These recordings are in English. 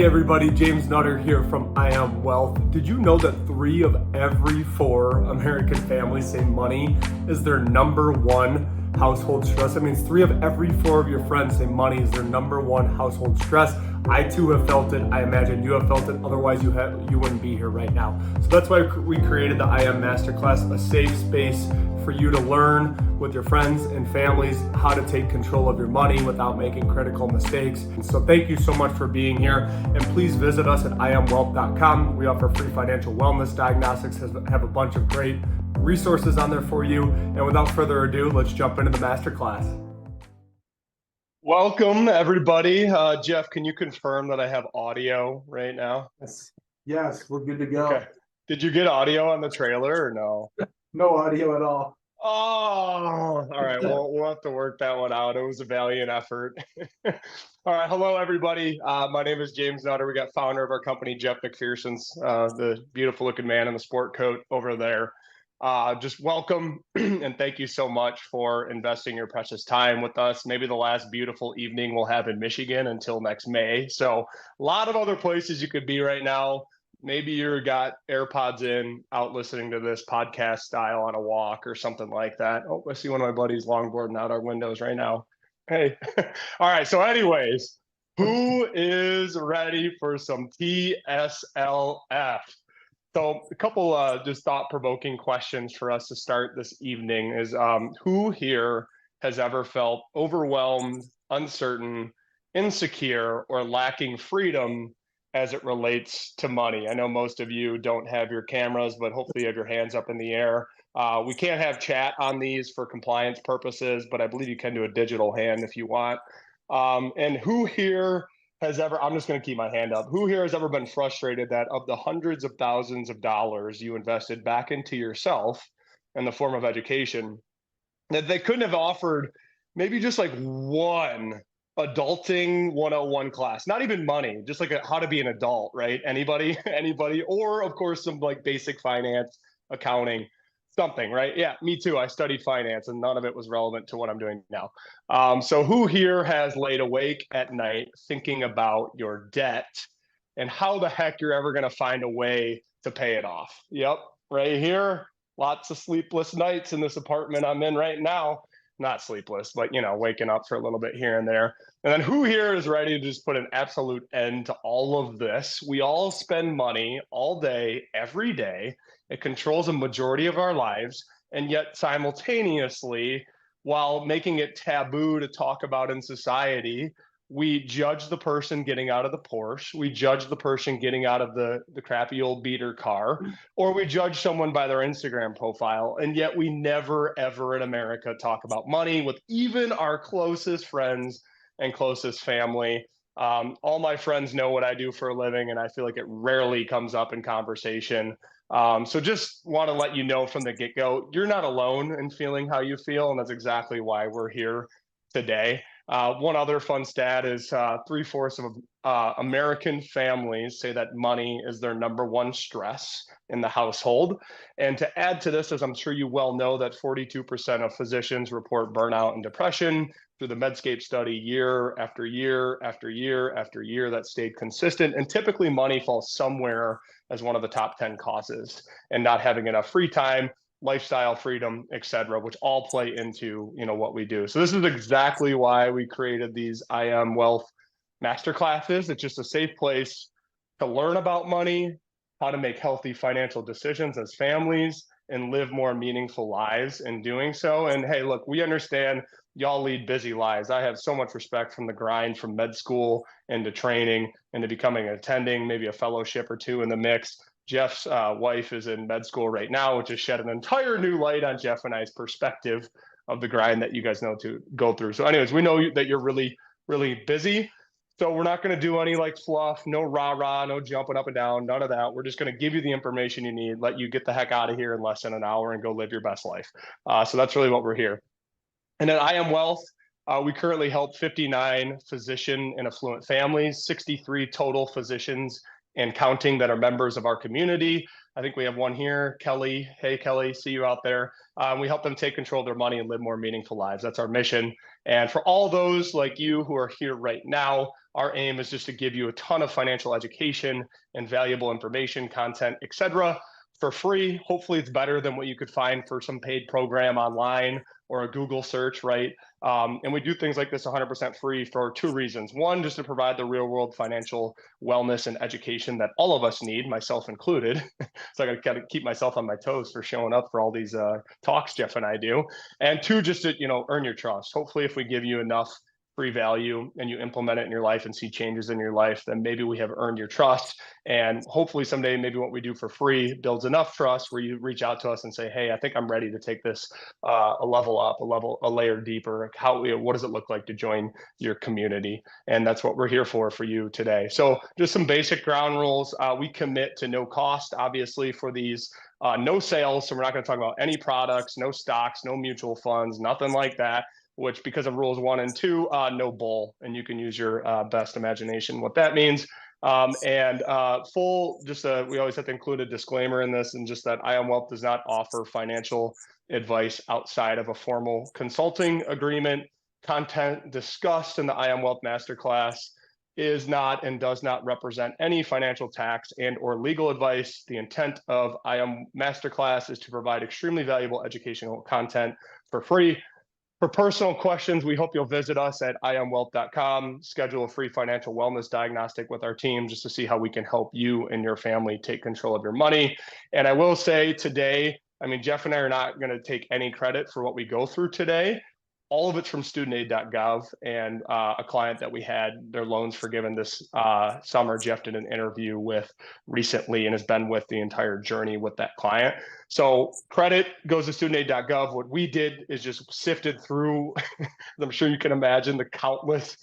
Hey everybody, James Nutter here from I Am Wealth. Did you know that 3 of every 4 American families say money is their number one household stress? That means 3 of every 4 of your friends say money is their number one household stress. I too have felt it. I imagine you have felt it. Otherwise, you wouldn't be here right now. So that's why we created the I Am Masterclass, a safe space for you to learn with your friends and families how to take control of your money without making critical mistakes. And so thank you so much for being here. And please visit us at iamwealth.com. We offer free financial wellness diagnostics, have a bunch of great resources on there for you. And without further ado, let's jump into the masterclass. Welcome, everybody. Jeff, can you confirm that I have audio right now? Yes, we're good to go. Okay. Did you get audio on the trailer or no? No audio at all. Oh, all right. Well, we'll have to work that one out. It was a valiant effort. All right. Hello, everybody. My name is James Nutter. We got founder of our company, Jeff McPherson's, the beautiful looking man in the sport coat over there. Just welcome and thank you so much for investing your precious time with us. Maybe the last beautiful evening we'll have in Michigan until next May. So a lot of other places you could be right now. Maybe you're got AirPods in, out listening to this podcast style on a walk or something like that. Oh, I see one of my buddies longboarding out our windows right now. Hey. All right. So anyways, who is ready for some PSLF? So a couple just thought-provoking questions for us to start this evening is who here has ever felt overwhelmed, uncertain, insecure, or lacking freedom as it relates to money? I know most of you don't have your cameras, but hopefully you have your hands up in the air. We can't have chat on these for compliance purposes, but I believe you can do a digital hand if you want. And who here has ever, I'm just going to keep my hand up, who here has ever been frustrated that of the hundreds of thousands of dollars you invested back into yourself in the form of education, that they couldn't have offered maybe just like one adulting 101 class, not even money, just like how to be an adult, right? Anybody, or of course some like basic finance, accounting, something, right? Yeah, me too. I studied finance and none of it was relevant to what I'm doing now. So who here has laid awake at night thinking about your debt and how the heck you're ever going to find a way to pay it off? Yep, right here. Lots of sleepless nights in this apartment I'm in right now. Not sleepless, but waking up for a little bit here and there. And then who here is ready to just put an absolute end to all of this? We all spend money all day, every day. It controls a majority of our lives. And yet simultaneously, while making it taboo to talk about in society, we judge the person getting out of the Porsche, we judge the person getting out of the crappy old beater car, or we judge someone by their Instagram profile. And yet we never, ever in America talk about money with even our closest friends and closest family. All my friends know what I do for a living, and I feel like it rarely comes up in conversation. So just want to let you know from the get-go, you're not alone in feeling how you feel, and that's exactly why we're here today. One other fun stat is 3/4 of American families say that money is their number one stress in the household. And to add to this, as I'm sure you well know, that 42% of physicians report burnout and depression through the Medscape study year after year after year after year. That stayed consistent. And typically money falls somewhere as one of the top 10 causes, and not having enough free time, lifestyle freedom, etc., which all play into what we do. So this is exactly why we created these I Am Wealth Masterclasses. It's just a safe place to learn about money, how to make healthy financial decisions as families, and live more meaningful lives in doing so. And hey, look, we understand y'all lead busy lives. I have so much respect from the grind from med school into training into becoming an attending, maybe a fellowship or two in the mix. Jeff's wife is in med school right now, which has shed an entire new light on Jeff and I's perspective of the grind that you guys know to go through. So anyways, we know that you're really, really busy. So we're not going to do any like fluff, no rah-rah, no jumping up and down, none of that. We're just going to give you the information you need, let you get the heck out of here in less than an hour and go live your best life. So that's really what we're here. And at I Am Wealth, we currently help 59 physician and affluent families, 63 total physicians and counting that are members of our community. I think we have one here, Kelly. Hey, Kelly, see you out there. We help them take control of their money and live more meaningful lives. That's our mission. And for all those like you who are here right now, our aim is just to give you a ton of financial education and valuable information, content, etc., for free. Hopefully it's better than what you could find for some paid program online or a Google search, right? And we do things like this 100% free for two reasons. One, just to provide the real world financial wellness and education that all of us need, myself included. So I got to keep myself on my toes for showing up for all these talks Jeff and I do. And two, just to, earn your trust. Hopefully if we give you enough free value and you implement it in your life and see changes in your life, then maybe we have earned your trust. And hopefully someday, maybe what we do for free builds enough trust where you reach out to us and say, hey, I think I'm ready to take this a level up, a layer deeper. What does it look like to join your community? And that's what we're here for you today. So just some basic ground rules. We commit to no cost, obviously, for these. No sales. So we're not going to talk about any products, no stocks, no mutual funds, nothing like that. Which, because of rules 1 and 2, no bull, and you can use your best imagination what that means. We always have to include a disclaimer in this, and just that IAM Wealth does not offer financial advice outside of a formal consulting agreement. Content discussed in the IAM Wealth Masterclass is not and does not represent any financial, tax, and or legal advice. The intent of IAM Masterclass is to provide extremely valuable educational content for free. For personal questions, we hope you'll visit us at imwealth.com, schedule a free financial wellness diagnostic with our team just to see how we can help you and your family take control of your money. And I will say today, Jeff and I are not going to take any credit for what we go through today. All of it's from studentaid.gov, and a client that we had their loans forgiven this summer, Jeff did an interview with recently and has been with the entire journey with that client. So credit goes to studentaid.gov. What we did is just sifted through, I'm sure you can imagine, the countless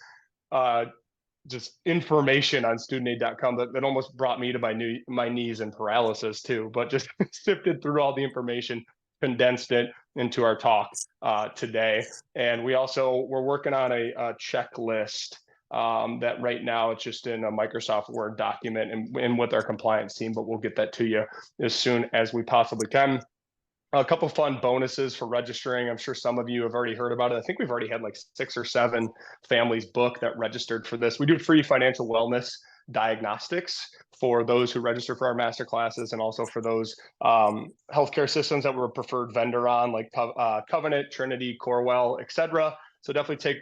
just information on studentaid.com that almost brought me to my knees and paralysis too, but just sifted through all the information, condensed it into our talk today. And we're working on a checklist that right now it's just in a Microsoft Word document and with our compliance team, but we'll get that to you as soon as we possibly can. A couple of fun bonuses for registering. I'm sure some of you have already heard about it. I think we've already had like 6 or 7 families book that registered for this. We do free financial wellness diagnostics for those who register for our master classes, and also for those healthcare systems that we're a preferred vendor on, like Covenant, Trinity, Corewell, etc. So definitely take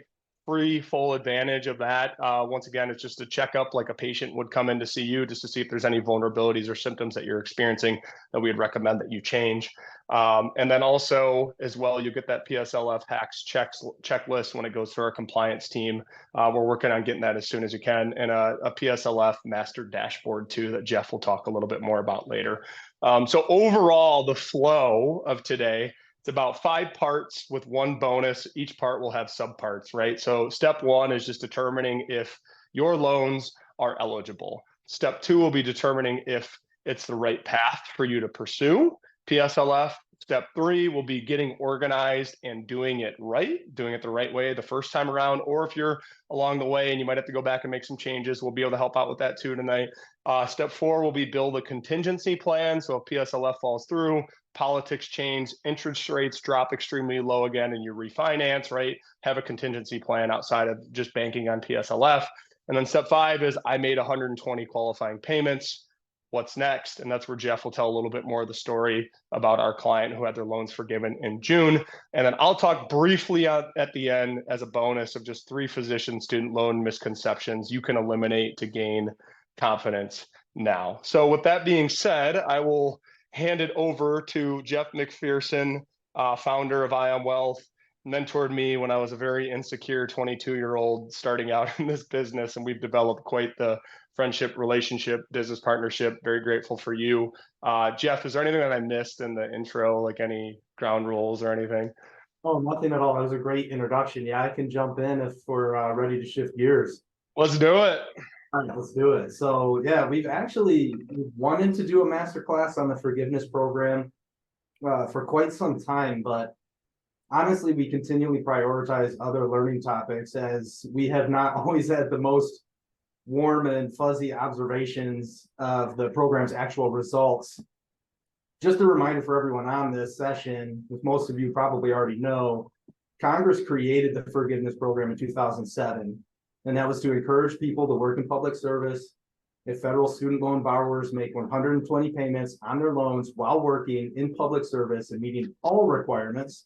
full advantage of that. Once again, it's just a checkup like a patient would come in to see you, just to see if there's any vulnerabilities or symptoms that you're experiencing that we'd recommend that you change. And then also as well, you get that PSLF hacks checklist when it goes through our compliance team. We're working on getting that as soon as you can, and a PSLF master dashboard too that Jeff will talk a little bit more about later. So overall, the flow of today, it's about 5 parts with 1 bonus. Each part will have subparts, right? So step 1 is just determining if your loans are eligible. Step 2 will be determining if it's the right path for you to pursue PSLF. Step 3 will be getting organized and doing it the right way the first time around. Or if you're along the way and you might have to go back and make some changes, we'll be able to help out with that too tonight. Step 4 will be build a contingency plan. So if PSLF falls through, politics change, interest rates drop extremely low again, and you refinance, right? Have a contingency plan outside of just banking on PSLF. And then step 5 is I made 120 qualifying payments. What's next? And that's where Jeff will tell a little bit more of the story about our client who had their loans forgiven in June. And then I'll talk briefly at the end as a bonus of just 3 physician student loan misconceptions you can eliminate to gain confidence now. So with that being said, I will hand it over to Jeff McPherson, founder of IAM Wealth, mentored me when I was a very insecure 22-year-old starting out in this business, and we've developed quite the friendship, relationship, business partnership. Very grateful for you. Jeff, is there anything that I missed in the intro, like any ground rules or anything? Oh, nothing at all. That was a great introduction. Yeah, I can jump in if we're ready to shift gears. Let's do it. All right, let's do it. So yeah, we've actually wanted to do a masterclass on the forgiveness program for quite some time, but honestly, we continually prioritize other learning topics as we have not always had the most warm and fuzzy observations of the program's actual results. Just a reminder for everyone on this session, which most of you probably already know, Congress created the forgiveness program in 2007, and that was to encourage people to work in public service. If federal student loan borrowers make 120 payments on their loans while working in public service and meeting all requirements,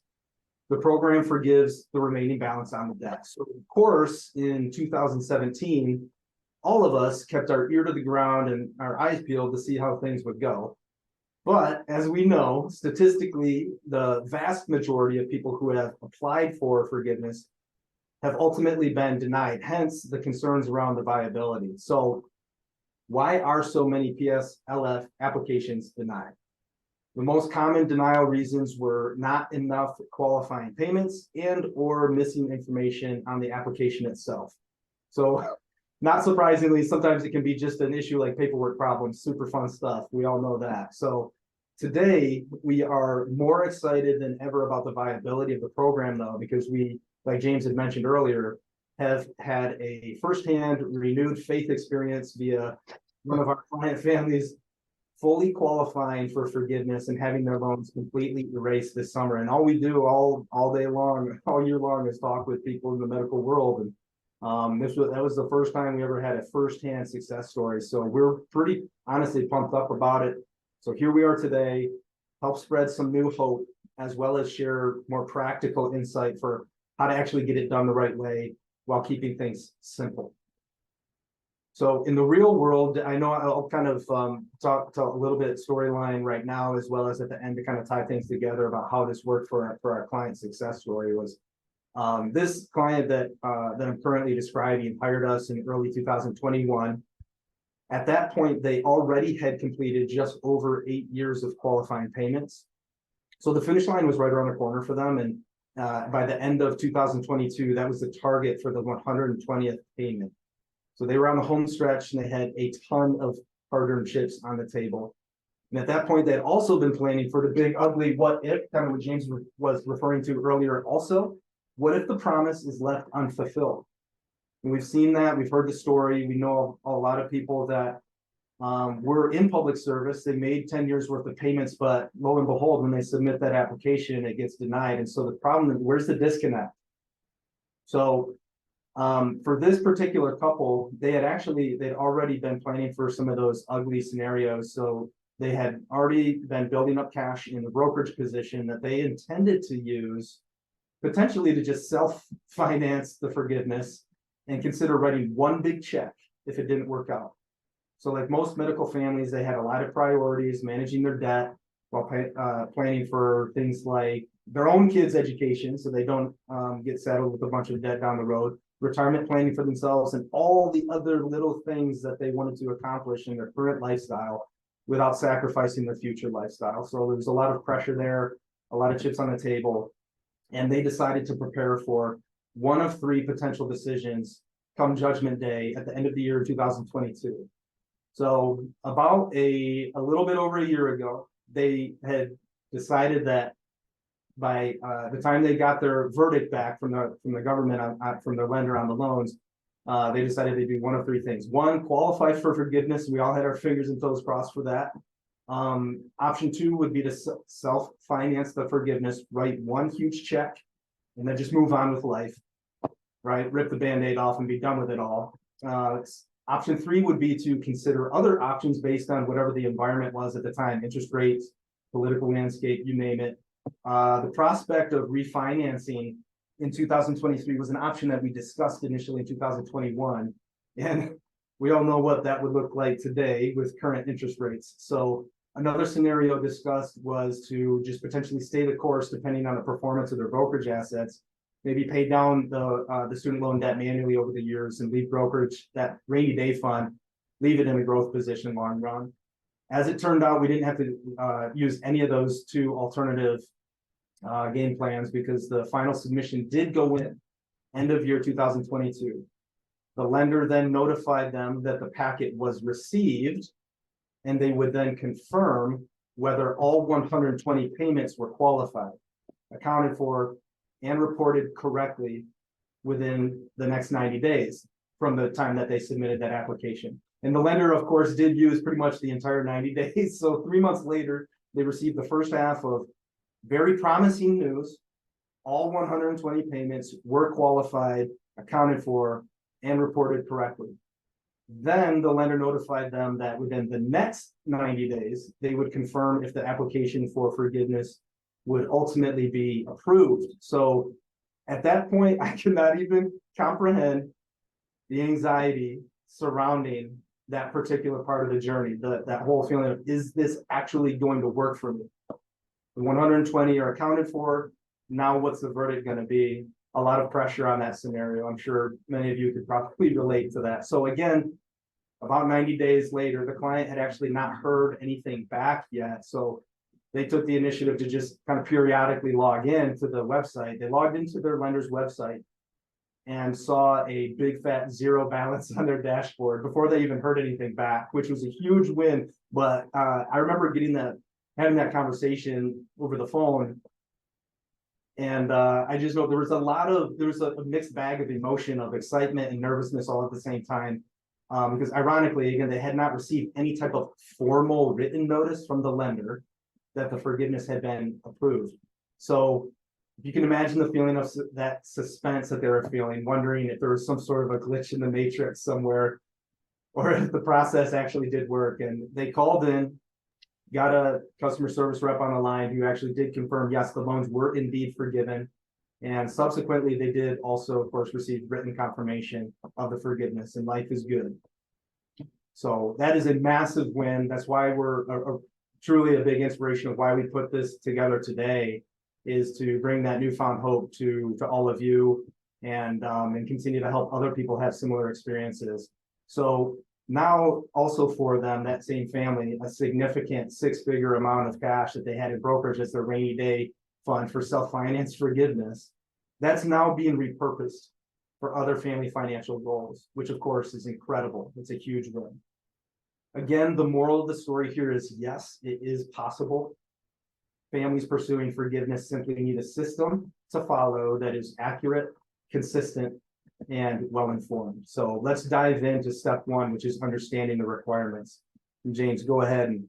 the program forgives the remaining balance on the debt. So of course, in 2017, all of us kept our ear to the ground and our eyes peeled to see how things would go. But as we know, statistically, the vast majority of people who have applied for forgiveness have ultimately been denied, hence the concerns around the viability. So why are so many PSLF applications denied? The most common denial reasons were not enough qualifying payments and or missing information on the application itself. So not surprisingly, sometimes it can be just an issue like paperwork problems, super fun stuff. We all know that. So today we are more excited than ever about the viability of the program though, because we, like James had mentioned earlier, have had a firsthand renewed faith experience via one of our client families fully qualifying for forgiveness and having their loans completely erased this summer. And all we do all day long, all year long, is talk with people in the medical world. And that was the first time we ever had a firsthand success story. So we're pretty honestly pumped up about it. So here we are today, help spread some new hope, as well as share more practical insight for how to actually get it done the right way while keeping things simple. So in the real world, I know I'll kind of talk a little bit storyline right now, as well as at the end to kind of tie things together about how this worked for our client success story. Was this client that I'm currently describing hired us in early 2021. At that point, they already had completed just over 8 years of qualifying payments. So the finish line was right around the corner for them. And by the end of 2022, that was the target for the 120th payment. So they were on the home stretch and they had a ton of hard-earned chips on the table. And at that point, they had also been planning for the big, ugly what if, kind of what James was referring to earlier also. What if the promise is left unfulfilled? And we've seen that, we've heard the story. We know a lot of people that were in public service. They made 10 years worth of payments, but lo and behold, when they submit that application, it gets denied. And so the problem is, where's the disconnect? So for this particular couple, they'd already been planning for some of those ugly scenarios. So they had already been building up cash in the brokerage position that they intended to use potentially to just self-finance the forgiveness and consider writing one big check if it didn't work out. So like most medical families, they had a lot of priorities, managing their debt while planning for things like their own kids' education so they don't get saddled with a bunch of debt down the road, retirement planning for themselves, and all the other little things that they wanted to accomplish in their current lifestyle without sacrificing their future lifestyle. So there was a lot of pressure there, a lot of chips on the table, and they decided to prepare for one of three potential decisions come Judgment Day at the end of the year 2022. So about a little bit over a year ago, they had decided that by the time they got their verdict back from the government from their lender on the loans, they decided they'd do one of three things. One, qualify for forgiveness. We all had our fingers and toes crossed for that. Option two would be to self-finance the forgiveness, write one huge check, and then just move on with life, right? Rip the Band-Aid off and be done with it all. Option three would be to consider other options based on whatever the environment was at the time, interest rates, political landscape, you name it. The prospect of refinancing in 2023 was an option that we discussed initially in 2021. And we all know what that would look like today with current interest rates. So another scenario discussed was to just potentially stay the course depending on the performance of their brokerage assets, maybe pay down the student loan debt manually over the years and leave brokerage, that rainy day fund, leave it in a growth position long run. As it turned out, we didn't have to use any of those two alternative game plans because the final submission did go in end of year 2022. The lender then notified them that the packet was received, and they would then confirm whether all 120 payments were qualified, accounted for, and reported correctly within the next 90 days. from the time that they submitted that application. And the lender, of course, did use pretty much the entire 90 days. So 3 months later, they received the first half of very promising news. All 120 payments were qualified, accounted for, and reported correctly. Then the lender notified them that within the next 90 days, they would confirm if the application for forgiveness would ultimately be approved. So at that point, I cannot even comprehend the anxiety surrounding that particular part of the journey, that whole feeling of, is this actually going to work for me? The 120 are accounted for. Now what's the verdict going to be? A lot of pressure on that scenario. I'm sure many of you could probably relate to that. So again, about 90 days later, the client had actually not heard anything back yet. So they took the initiative to just kind of periodically log in to the website. They logged into their lender's website and saw a big fat zero balance on their dashboard before they even heard anything back, which was a huge win. But I remember having that conversation over the phone. And I just know there was a mixed bag of emotion, of excitement and nervousness all at the same time. Because ironically, again, they had not received any type of formal written notice from the lender that the forgiveness had been approved. So you can imagine the feeling of that suspense that they were feeling, wondering if there was some sort of a glitch in the matrix somewhere, or if the process actually did work. And they called in, got a customer service rep on the line who actually did confirm, yes, the loans were indeed forgiven. And subsequently, they did also, of course, receive written confirmation of the forgiveness, and life is good. So that is a massive win. That's why we're truly a big inspiration of why we put this together today, is to bring that newfound hope to all of you, and continue to help other people have similar experiences. So now also for them, that same family, a significant 6-figure amount of cash that they had in brokerage as their rainy day fund for self-finance forgiveness, that's now being repurposed for other family financial goals, which of course is incredible. It's a huge win. Again, the moral of the story here is, yes, it is possible. Families pursuing forgiveness simply need a system to follow that is accurate, consistent, and well-informed. So let's dive into step 1, which is understanding the requirements. And James, go ahead and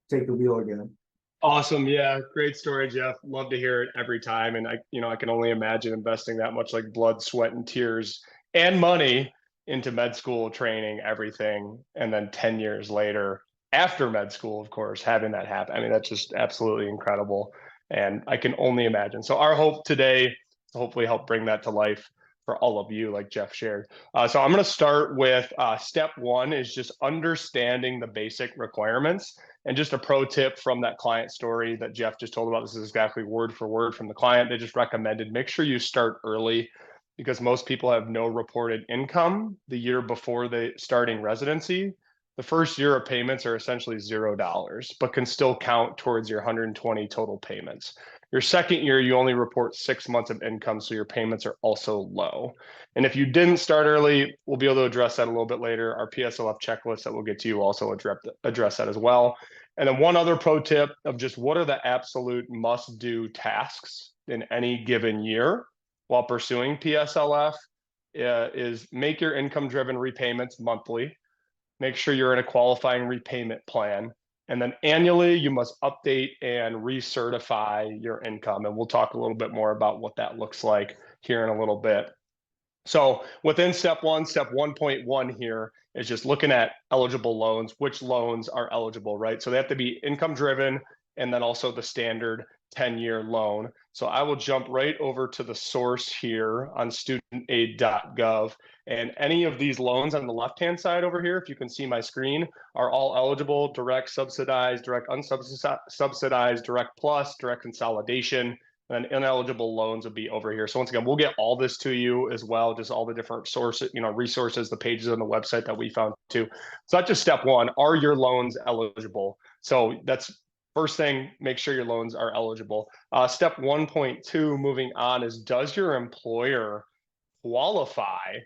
take the wheel again. Awesome. Yeah. Great story, Jeff. Love to hear it every time. And I can only imagine investing that much, like blood, sweat, and tears and money into med school training, everything. And then 10 years later, after med school, of course, having that happen. I mean, that's just absolutely incredible. And I can only imagine. So our hope today is to hopefully help bring that to life for all of you, like Jeff shared. So I'm going to start with step 1 is just understanding the basic requirements. And just a pro tip from that client story that Jeff just told about, this is exactly word for word from the client. They just recommended make sure you start early, because most people have no reported income the year before they starting residency. The first year of payments are essentially $0, but can still count towards your 120 total payments. Your second year, you only report 6 months of income, so your payments are also low. And if you didn't start early, we'll be able to address that a little bit later. Our PSLF checklist that we'll get to you also address that as well. And then one other pro tip of just what are the absolute must-do tasks in any given year while pursuing PSLF is make your income-driven repayments monthly. Make sure you're in a qualifying repayment plan. And then annually, you must update and recertify your income. And we'll talk a little bit more about what that looks like here in a little bit. So within step 1.1 here is just looking at eligible loans, which loans are eligible, right? So they have to be income driven, and then also the standard 10-year loan. So I will jump right over to the source here on studentaid.gov. And any of these loans on the left-hand side over here, if you can see my screen, are all eligible: direct, subsidized, direct, unsubsidized, direct plus, direct consolidation. And ineligible loans would be over here. So once again, we'll get all this to you as well, just all the different sources, resources, the pages on the website that we found too. So that's just step 1. Are your loans eligible? So that's first thing, make sure your loans are eligible. Step 1.2, moving on, is does your employer qualify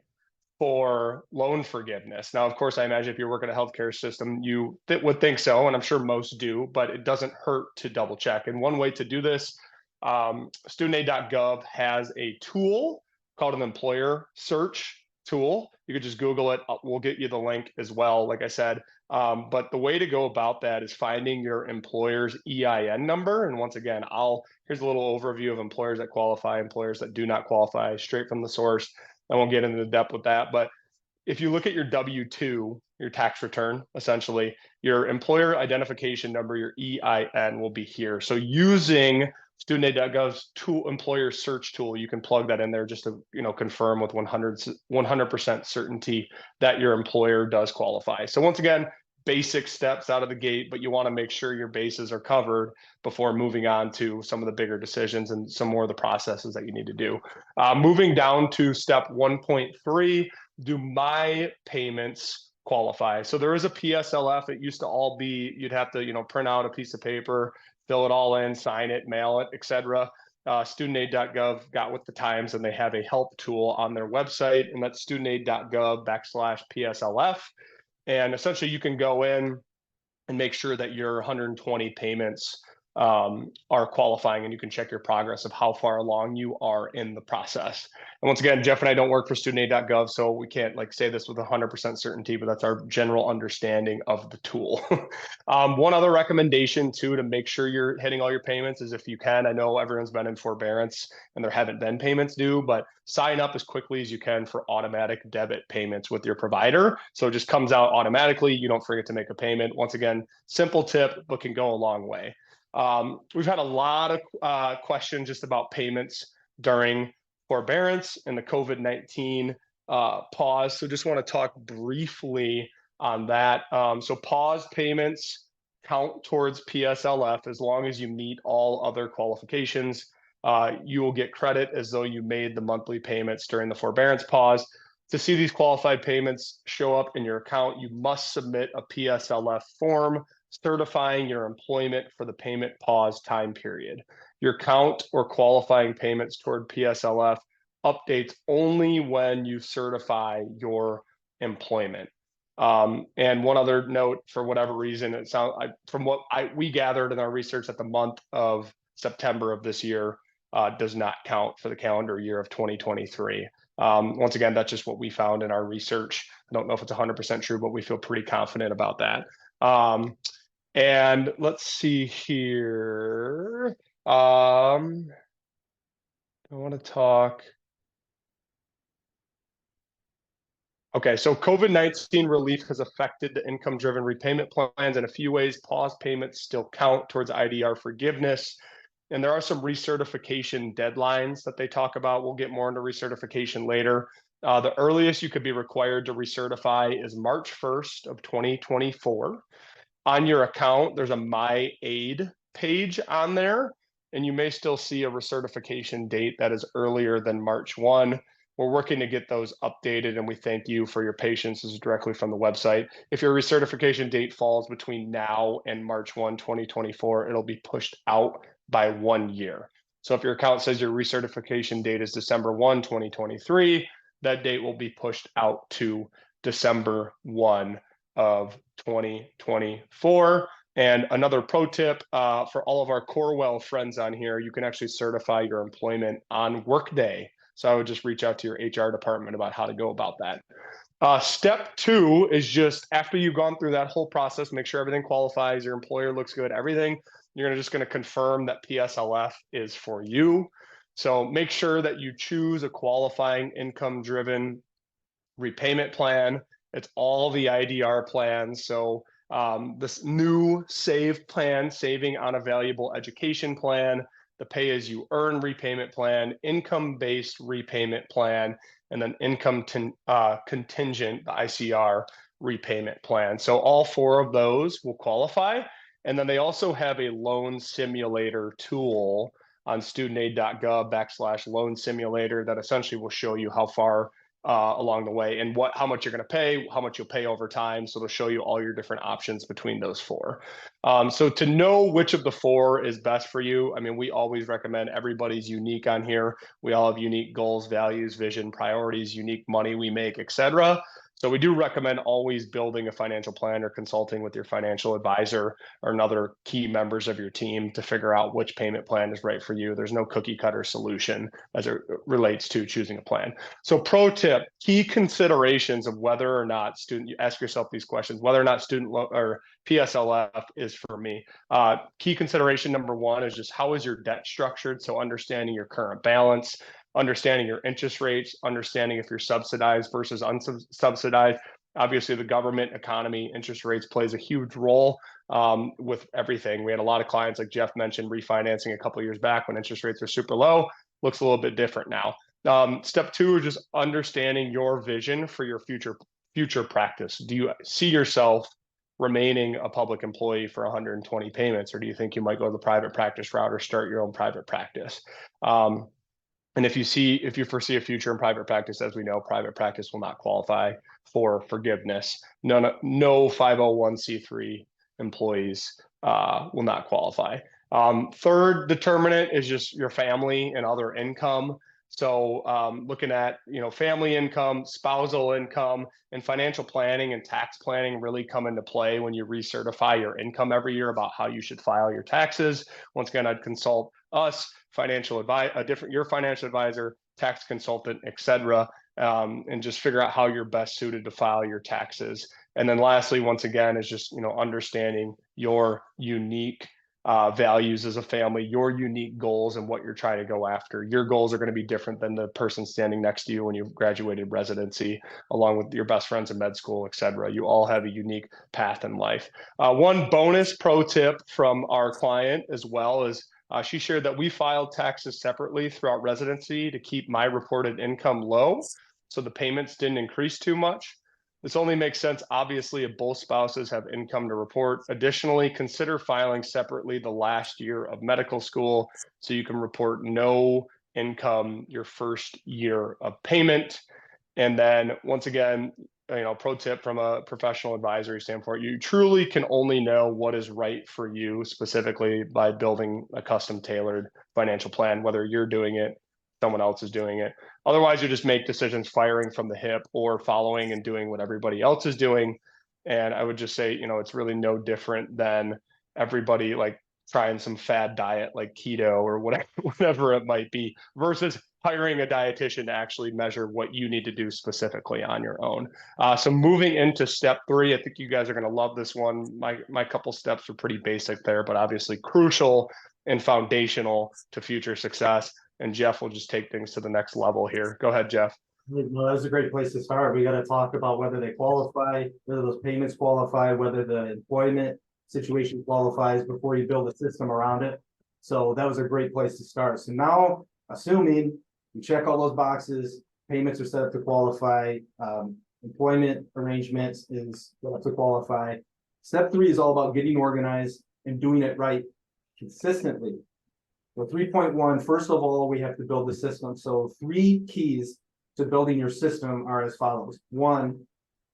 for loan forgiveness? Now, of course, I imagine if you're working a healthcare system, you would think so, and I'm sure most do, but it doesn't hurt to double check. And one way to do this, studentaid.gov has a tool called an employer search. tool. You could just Google it. We'll get you the link as well, like I said. But the way to go about that is finding your employer's EIN number. And once again, here's a little overview of employers that qualify, employers that do not qualify, straight from the source. I won't get into the depth with that, but if you look at your W-2, your tax return, essentially, your employer identification number, your EIN, will be here. So using studentaid.gov's employer search tool, you can plug that in there just to confirm with 100% certainty that your employer does qualify. So once again, basic steps out of the gate, but you want to make sure your bases are covered before moving on to some of the bigger decisions and some more of the processes that you need to do. Moving down to step 1.3, do my payments qualify? So there is a PSLF. It used to all be, you'd have to, print out a piece of paper, fill it all in, sign it, mail it, etc. Studentaid.gov got with the times, and they have a help tool on their website, and that's studentaid.gov/PSLF. And essentially you can go in and make sure that your 120 payments are qualifying, and you can check your progress of how far along you are in the process. And once again, Jeff and I don't work for studentaid.gov, so we can't say this with 100% certainty, but that's our general understanding of the tool. One other recommendation too, to make sure you're hitting all your payments, is if you can, I know everyone's been in forbearance and there haven't been payments due, but sign up as quickly as you can for automatic debit payments with your provider. So it just comes out automatically. You don't forget to make a payment. Once again, simple tip, but can go a long way. We've had a lot of questions just about payments during forbearance and the COVID-19 pause. So just want to talk briefly on that. So pause payments count towards PSLF as long as you meet all other qualifications. You will get credit as though you made the monthly payments during the forbearance pause. To see these qualified payments show up in your account, you must submit a PSLF form certifying your employment for the payment pause time period. Your count or qualifying payments toward PSLF updates only when you certify your employment. And one other note, for whatever reason, it sounds from what we gathered in our research, that the month of September of this year does not count for the calendar year of 2023. Once again, that's just what we found in our research. I don't know if it's 100% true, but we feel pretty confident about that. And let's see here. I want to talk. Okay, so COVID-19 relief has affected the income-driven repayment plans in a few ways. Pause payments still count towards IDR forgiveness. And there are some recertification deadlines that they talk about. We'll get more into recertification later. The earliest you could be required to recertify is March 1st of 2024. On your account, there's a My Aid page on there, and you may still see a recertification date that is earlier than March 1. We're working to get those updated, and we thank you for your patience. This is directly from the website. If your recertification date falls between now and March 1, 2024, it'll be pushed out by 1 year. So if your account says your recertification date is December 1, 2023, that date will be pushed out to December 1 of 2024. And another pro tip for all of our Corewell friends on here, you can actually certify your employment on Workday. So I would just reach out to your HR department about how to go about that. Step 2 is just after you've gone through that whole process, make sure everything qualifies, your employer looks good, everything, you're just going to confirm that PSLF is for you. So make sure that you choose a qualifying income-driven repayment plan. It's all the IDR plans. So this new SAVE plan, Saving on a Valuable Education plan, the pay-as-you-earn repayment plan, income-based repayment plan, and then income contingent, the ICR repayment plan. So all 4 of those will qualify. And then they also have a loan simulator tool on studentaid.gov/loan simulator that essentially will show you how far along the way and how much you're going to pay, how much you'll pay over time. So they'll show you all your different options between those 4. So to know which of the 4 is best for you, I mean, we always recommend, everybody's unique on here. We all have unique goals, values, vision, priorities, unique money we make, etc. So we do recommend always building a financial plan or consulting with your financial advisor or another key members of your team to figure out which payment plan is right for you. There's no cookie cutter solution as it relates to choosing a plan. So pro tip, key considerations of whether or not you ask yourself these questions, whether or not student loan or PSLF is for me. Key consideration number one is just how is your debt structured? So understanding your current balance, understanding your interest rates, understanding if you're subsidized versus unsubsidized. Obviously, the government, economy, interest rates plays a huge role with everything. We had a lot of clients, like Jeff mentioned, refinancing a couple of years back when interest rates are super low. Looks a little bit different now. Step two is just understanding your vision for your future practice. Do you see yourself remaining a public employee for 120 payments, or do you think you might go the private practice route or start your own private practice? And if you foresee a future in private practice, as we know, private practice will not qualify for forgiveness. No 501c3 employees will not qualify. Third determinant is just your family and other income. So looking at family income, spousal income, and financial planning and tax planning really come into play when you recertify your income every year about how you should file your taxes. Once again, I'd consult us, your financial advisor, tax consultant, etc., and just figure out how you're best suited to file your taxes. And then lastly, once again, is just understanding your unique values as a family, your unique goals, and what you're trying to go after. Your goals are going to be different than the person standing next to you when you've graduated residency, along with your best friends in med school, etc. You all have a unique path in life. One bonus pro tip from our client as well is she shared that we filed taxes separately throughout residency to keep my reported income low, so the payments didn't increase too much. This only makes sense, obviously, if both spouses have income to report. Additionally, consider filing separately the last year of medical school so you can report no income your first year of payment. And then once again, pro tip from a professional advisory standpoint, you truly can only know what is right for you specifically by building a custom tailored financial plan, whether you're doing it, someone else is doing it. Otherwise, you just make decisions firing from the hip or following and doing what everybody else is doing. And I would just say, it's really no different than everybody like trying some fad diet like keto or whatever it might be, versus hiring a dietitian to actually measure what you need to do specifically on your own. So moving into step three, I think you guys are going to love this one. My couple steps are pretty basic there, but obviously crucial and foundational to future success. And Jeff will just take things to the next level here. Go ahead, Jeff. Well, that's a great place to start. We got to talk about whether they qualify, whether those payments qualify, whether the employment situation qualifies before you build a system around it. So that was a great place to start. So now, assuming you check all those boxes, payments are set up to qualify, employment arrangements is set up to qualify. Step three is all about getting organized and doing it right consistently. So 3.1, first of all, we have to build the system. So 3 keys to building your system are as follows. 1,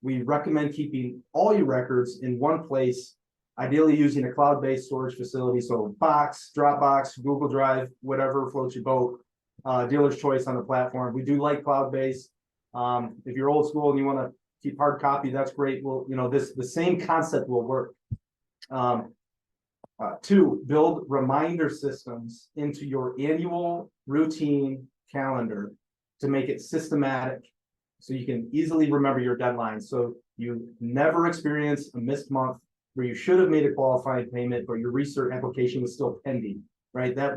we recommend keeping all your records in one place, ideally using a cloud-based storage facility. So Box, Dropbox, Google Drive, whatever floats your boat, dealer's choice on the platform. We do like cloud-based. If you're old school and you want to keep hard copy, that's great. Well, the same concept will work. 2, build reminder systems into your annual routine calendar to make it systematic so you can easily remember your deadlines. So you never experience a missed month where you should have made a qualifying payment, but your research application was still pending, right? That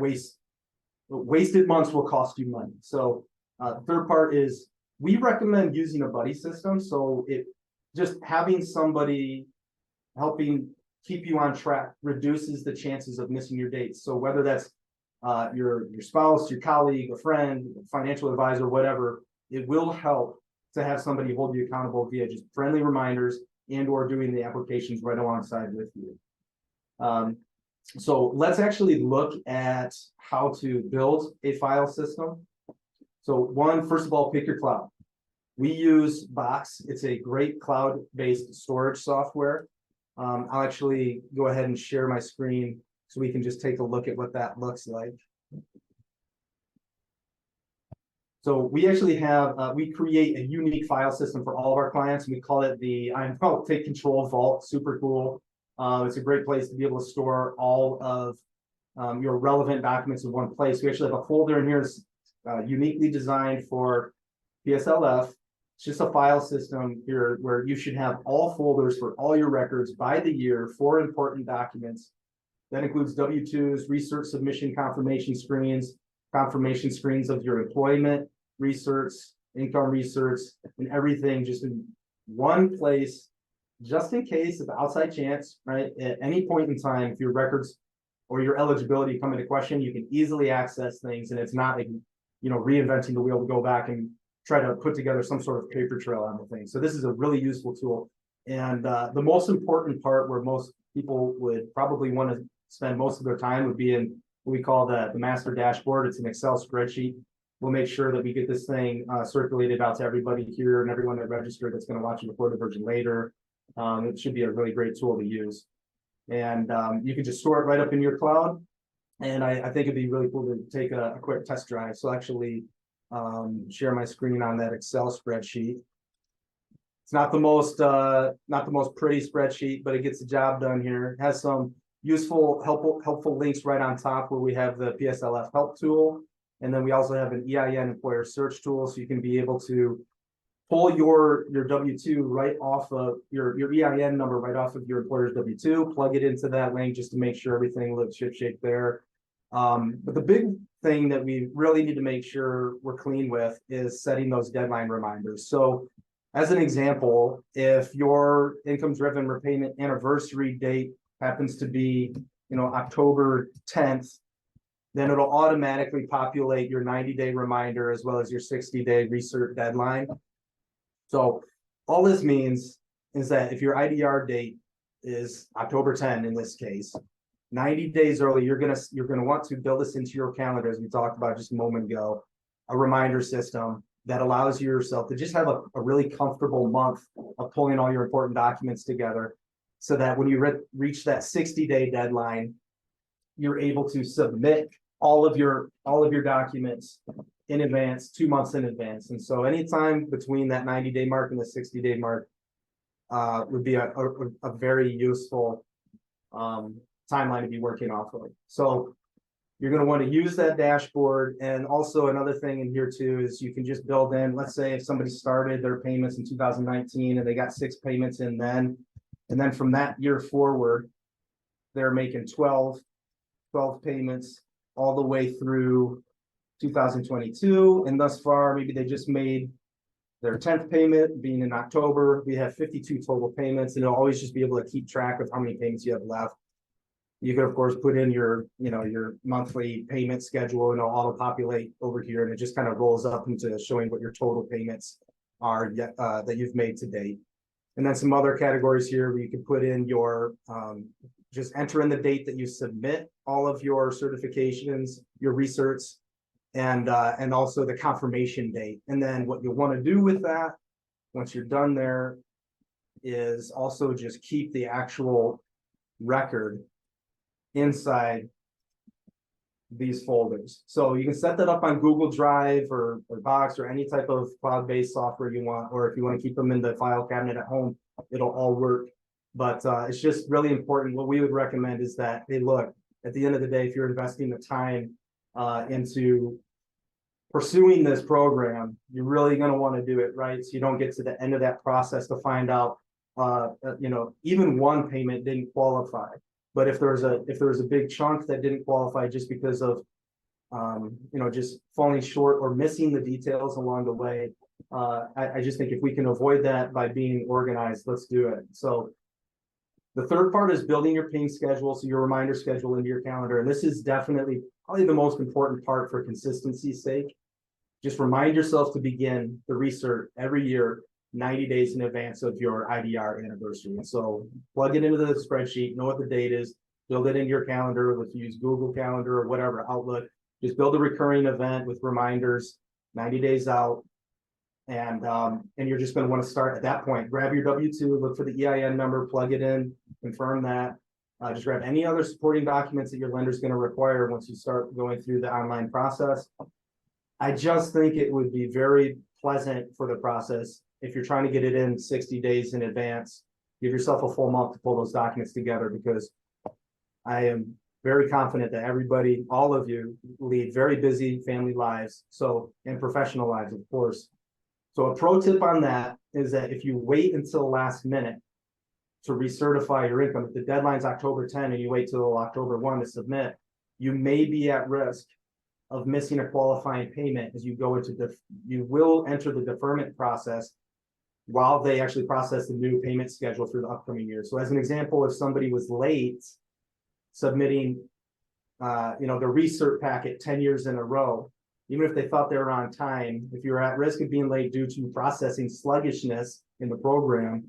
wasted months will cost you money. So the third part is we recommend using a buddy system. So it just having somebody helping keep you on track reduces the chances of missing your dates. So whether that's your spouse, your colleague, a friend, financial advisor, whatever, it will help to have somebody hold you accountable via just friendly reminders and or doing the applications right alongside with you. So let's actually look at how to build a file system. So first of all, pick your cloud. We use Box. It's a great cloud-based storage software. I'll actually go ahead and share my screen so we can just take a look at what that looks like. So we actually have, we create a unique file system for all of our clients. We call it the Take Control Vault. Super cool. It's a great place to be able to store all of your relevant documents in one place. We actually have a folder in here uniquely designed for PSLF. It's just a file system here where you should have all folders for all your records by the year for important documents. That includes W-2s, research submission confirmation screens of your employment, research, income research, and everything just in one place, just in case of the outside chance, right? At any point in time, if your records or your eligibility come into question, you can easily access things, and it's not like, reinventing the wheel to go back and try to put together some sort of paper trail on the thing. So this is a really useful tool. And the most important part where most people would probably want to spend most of their time would be in what we call the master dashboard. It's an Excel spreadsheet. We'll make sure that we get this thing circulated out to everybody here and everyone that registered that's going to watch the recorded version later. It should be a really great tool to use. And you can just store it right up in your cloud. And I think it'd be really cool to take a quick test drive. So actually share my screen on that Excel spreadsheet. It's not the most pretty spreadsheet, but it gets the job done here. It has some useful, helpful links right on top where we have the PSLF help tool. And then we also have an EIN employer search tool. So you can be able to pull your W-2 right off of your EIN number right off of your employer's W-2, plug it into that link just to make sure everything looks shipshape there. But the big thing that we really need to make sure we're clean with is setting those deadline reminders. So as an example, if your income-driven repayment anniversary date happens to be, October 10th, then it'll automatically populate your 90-day reminder as well as your 60-day research deadline. So all this means is that if your IDR date is October 10 in this case, 90 days early, you're gonna want to build this into your calendar, as we talked about just a moment ago, a reminder system that allows yourself to just have a really comfortable month of pulling all your important documents together, so that when you reach that 60-day deadline, you're able to submit all of your documents in advance, 2 months in advance. And so anytime between that 90-day mark and the 60-day mark would be a very useful timeline to be working off of. So you're going to want to use that dashboard. And also another thing in here too is you can just build in, let's say if somebody started their payments in 2019 and they got 6 payments in then, and then from that year forward, they're making 12 payments all the way through 2022. And thus far, maybe they just made their 10th payment being in October. We have 52 total payments, and it'll always just be able to keep track of how many payments you have left. You could, of course, put in your monthly payment schedule, and it'll auto-populate over here, and it just kind of rolls up into showing what your total payments are that you've made to date. And then some other categories here where you can put in your, just enter in the date that you submit all of your certifications, your research, and also the confirmation date. And then what you'll want to do with that, once you're done there, is also just keep the actual record inside these folders. So you can set that up on Google Drive or Box or any type of cloud-based software you want, or if you want to keep them in the file cabinet at home, it'll all work. But it's just really important. What we would recommend is that, hey, look, at the end of the day, if you're investing the time into pursuing this program, you're really going to want to do it right, so you don't get to the end of that process to find out, even one payment didn't qualify. But if there was a big chunk that didn't qualify just because of, just falling short or missing the details along the way, I just think if we can avoid that by being organized, let's do it. So the third part is building your ping schedule, so your reminder schedule into your calendar. And this is definitely probably the most important part for consistency's sake. Just remind yourself to begin the research every year, 90 days in advance of your IDR anniversary. And so plug it into the spreadsheet, know what the date is, build it into your calendar. Let's use Google Calendar or whatever, Outlook. Just build a recurring event with reminders 90 days out. And you're just going to want to start at that point. Grab your W-2, look for the EIN number, plug it in, confirm that. Just grab any other supporting documents that your lender is going to require once you start going through the online process. I just think it would be very pleasant for the process if you're trying to get it in 60 days in advance. Give yourself a full month to pull those documents together, because I am very confident that everybody, all of you, lead very busy family lives, and professional lives, of course. So a pro tip on that is that if you wait until last minute to recertify your income, if the deadline's October 10 and you wait till October 1 to submit, you may be at risk of missing a qualifying payment as you go into you will enter the deferment process while they actually process the new payment schedule for the upcoming year. So as an example, if somebody was late submitting the recert packet 10 years in a row, even if they thought they were on time, if you're at risk of being late due to processing sluggishness in the program,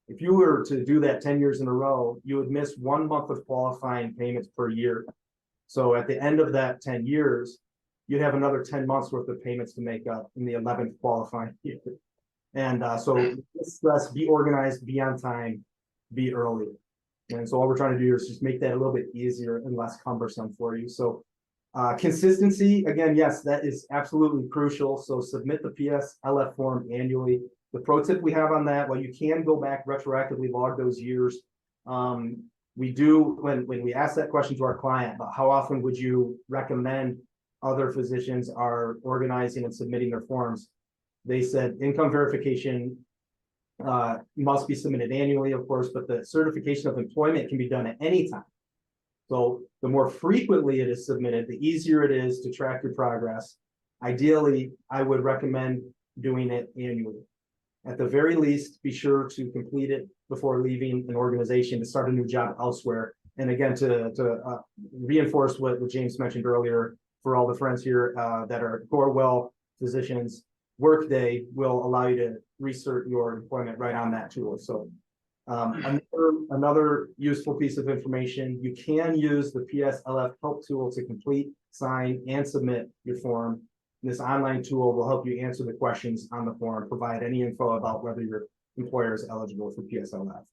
if you were to do that 10 years in a row, you would miss 1 month of qualifying payments per year. So at the end of that 10 years, you'd have another 10 months worth of payments to make up in the 11th qualifying year. And so stress, be organized, be on time, be early. And so all we're trying to do is just make that a little bit easier and less cumbersome for you. So consistency, again, yes, that is absolutely crucial. So submit the PSLF form annually. The pro tip we have on that, while you can go back retroactively, log those years, we do, when we ask that question to our client about how often would you recommend other physicians are organizing and submitting their forms, they said income verification must be submitted annually, of course, but the certification of employment can be done at any time. So the more frequently it is submitted, the easier it is to track your progress. Ideally, I would recommend doing it annually. At the very least, be sure to complete it before leaving an organization to start a new job elsewhere. And again, to reinforce what James mentioned earlier, for all the friends here that are Corewell physicians, Workday will allow you to recert your employment right on that tool. So another useful piece of information, you can use the PSLF help tool to complete, sign, and submit your form. This online tool will help you answer the questions on the form, provide any info about whether your employer is eligible for PSLF.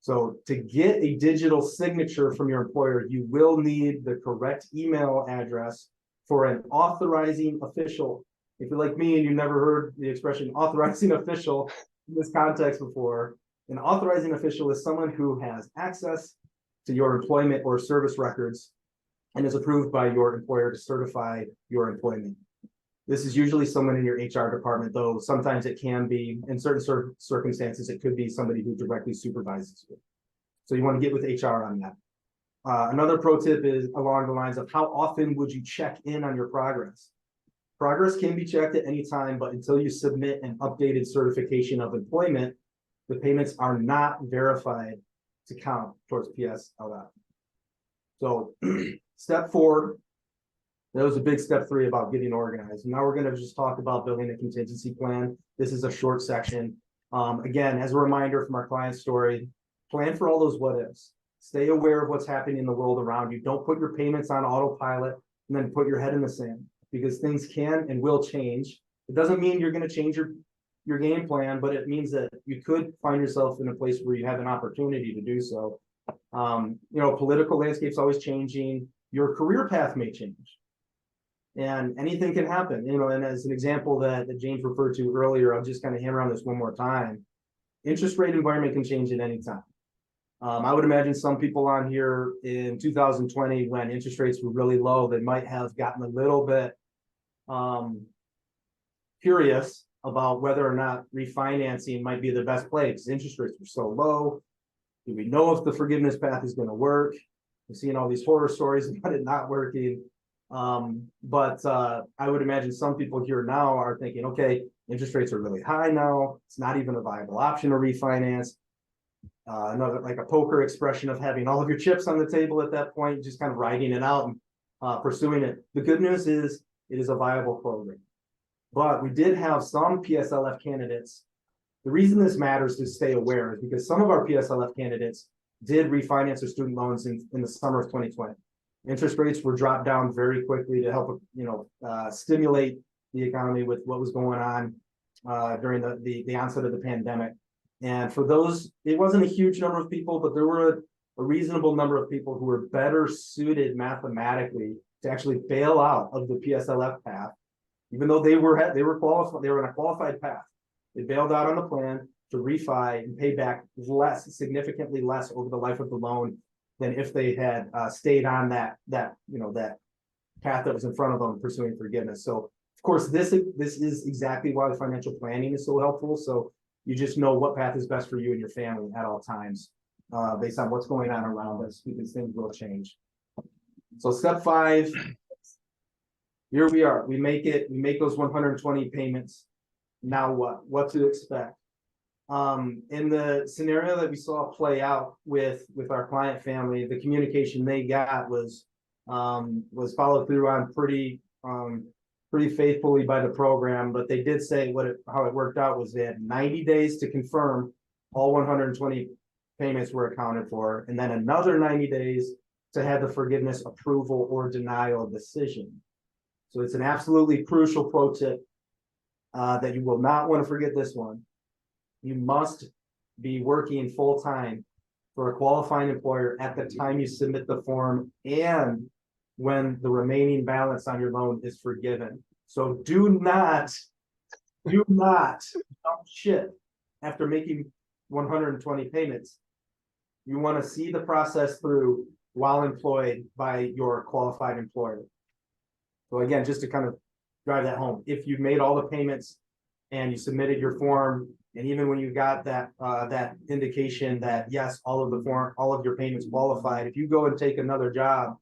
So to get a digital signature from your employer, you will need the correct email address for an authorizing official. If you're like me and you've never heard the expression authorizing official in this context before, an authorizing official is someone who has access to your employment or service records and is approved by your employer to certify your employment. This is usually someone in your HR department, though sometimes it can be, in certain circumstances, it could be somebody who directly supervises you. So you want to get with HR on that. Another pro tip is along the lines of how often would you check in on your progress? Progress can be checked at any time, but until you submit an updated certification of employment, the payments are not verified to count towards PSLF. So step 4, that was a big step 3 about getting organized. Now we're going to just talk about building a contingency plan. This is a short section. Again, as a reminder from our client story, plan for all those what ifs. Stay aware of what's happening in the world around you. Don't put your payments on autopilot and then put your head in the sand, because things can and will change. It doesn't mean you're going to change your game plan, but it means that you could find yourself in a place where you have an opportunity to do so. Political landscape's always changing. Your career path may change, and anything can happen. And as an example that James referred to earlier, I'll just kind of hammer on this one more time. Interest rate environment can change at any time. I would imagine some people on here in 2020, when interest rates were really low, they might have gotten a little bit curious about whether or not refinancing might be the best play, because interest rates were so low. Do we know if the forgiveness path is going to work? We're seeing all these horror stories about it not working. But I would imagine some people here now are thinking, okay, interest rates are really high now. It's not even a viable option to refinance. Another, like a poker expression of having all of your chips on the table at that point, just kind of riding it out and pursuing it. The good news is it is a viable program. But we did have some PSLF candidates. The reason this matters to stay aware is because some of our PSLF candidates did refinance their student loans in the summer of 2020. Interest rates were dropped down very quickly to help, stimulate the economy with what was going on during the onset of the pandemic. And for those, it wasn't a huge number of people, but there were a reasonable number of people who were better suited mathematically to actually bail out of the PSLF path, even though they were qualified, they were in a qualified path. They bailed out on the plan to refi and pay back significantly less over the life of the loan than if they had stayed on that path that was in front of them pursuing forgiveness. So of course, this is exactly why the financial planning is so helpful. So you just know what path is best for you and your family at all times, based on what's going on around us, because things will change. So step 5, here we are. We make those 120 payments. Now what to expect? In the scenario that we saw play out with our client family, the communication they got was followed through on pretty faithfully by the program, but they did say how it worked out was they had 90 days to confirm all 120 payments were accounted for, and then another 90 days to have the forgiveness approval or denial decision. So it's an absolutely crucial pro tip that you will not want to forget this one. You must be working full-time for a qualifying employer at the time you submit the form and when the remaining balance on your loan is forgiven. So do not jump ship after making 120 payments. You want to see the process through while employed by your qualified employer. So again, just to kind of drive that home, if you made all the payments and you submitted your form, and even when you got that indication that yes, all of your payments qualified, if you go and take another job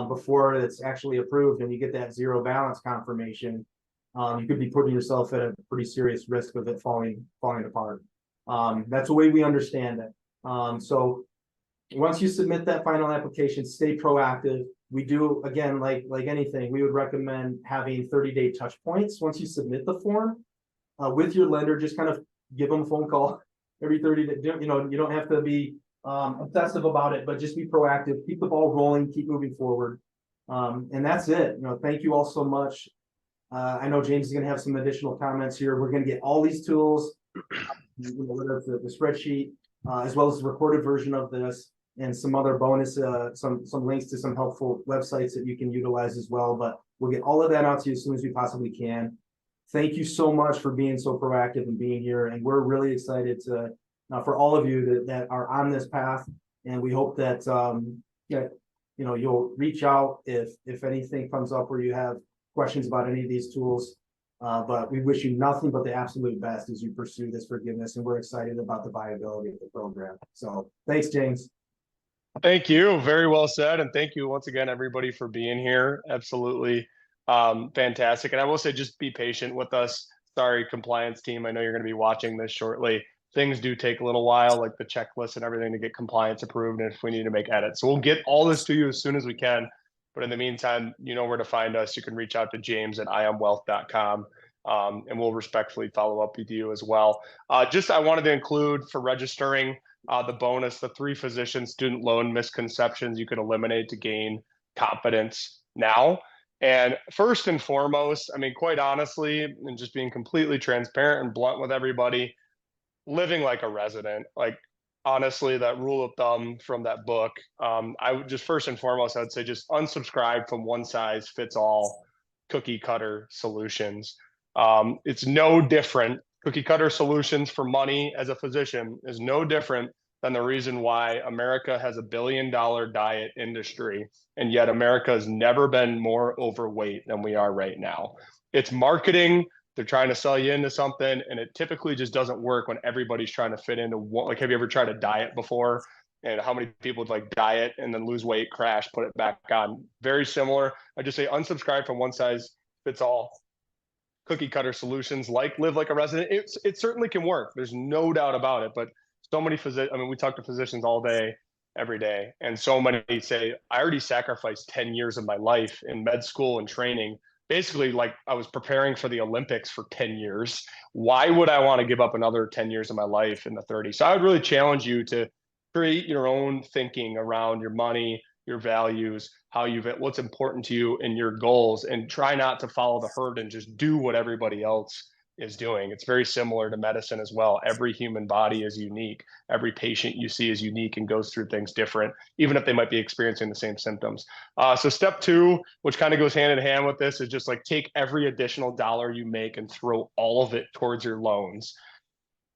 before it's actually approved and you get that zero balance confirmation, you could be putting yourself at a pretty serious risk of it falling apart. That's the way we understand it. So once you submit that final application, stay proactive. We do, again, like anything, we would recommend having 30-day touch points once you submit the form with your lender. Just kind of give them a phone call every 30 days. You don't have to be obsessive about it, but just be proactive, keep the ball rolling, keep moving forward. And that's it. Thank you all so much. I know James is going to have some additional comments here. We're going to get all these tools, whether it's the spreadsheet, as well as the recorded version of this, and some other bonus, some links to some helpful websites that you can utilize as well. But we'll get all of that out to you as soon as we possibly can. Thank you so much for being so proactive and being here. And we're really excited to for all of you that are on this path. And we hope that you'll reach out if anything comes up where you have questions about any of these tools. But we wish you nothing but the absolute best as you pursue this forgiveness. And we're excited about the viability of the program. So thanks, James. Thank you. Very well said. And thank you once again, everybody, for being here. Absolutely fantastic. And I will say, just be patient with us. Sorry, compliance team. I know you're going to be watching this shortly. Things do take a little while, like the checklist and everything, to get compliance approved, and if we need to make edits. So we'll get all this to you as soon as we can. But in the meantime, you know where to find us. You can reach out to James at iamwealth.com. And we'll respectfully follow up with you as well. I wanted to include, for registering, the bonus, the 3 physician student loan misconceptions you can eliminate to gain confidence now. And first and foremost, I mean, quite honestly, and just being completely transparent and blunt with everybody, living like a resident, like honestly, that rule of thumb from that book, I would just first and foremost, I would say just unsubscribe from one size fits all cookie cutter solutions. It's no different. Cookie cutter solutions for money as a physician is no different than the reason why America has $1 billion diet industry, and yet America has never been more overweight than we are right now. It's marketing. They're trying to sell you into something, and it typically just doesn't work when everybody's trying to fit into one. Like, have you ever tried a diet before? And how many people would like diet and then lose weight, crash, put it back on? Very similar. I just say unsubscribe from one size fits all cookie cutter solutions, like live like a resident. It certainly can work. There's no doubt about it. But so many physicians, I mean, we talk to physicians all day, every day. And so many say, I already sacrificed 10 years of my life in med school and training. Basically, like I was preparing for the Olympics for 10 years. Why would I want to give up another 10 years of my life in the 30s? So I would really challenge you to create your own thinking around your money, your values, what's important to you and your goals, and try not to follow the herd and just do what everybody else is doing. It's very similar to medicine as well. Every human body is unique. Every patient you see is unique and goes through things different, even if they might be experiencing the same symptoms. So step two, which kind of goes hand in hand with this, is just like take every additional dollar you make and throw all of it towards your loans.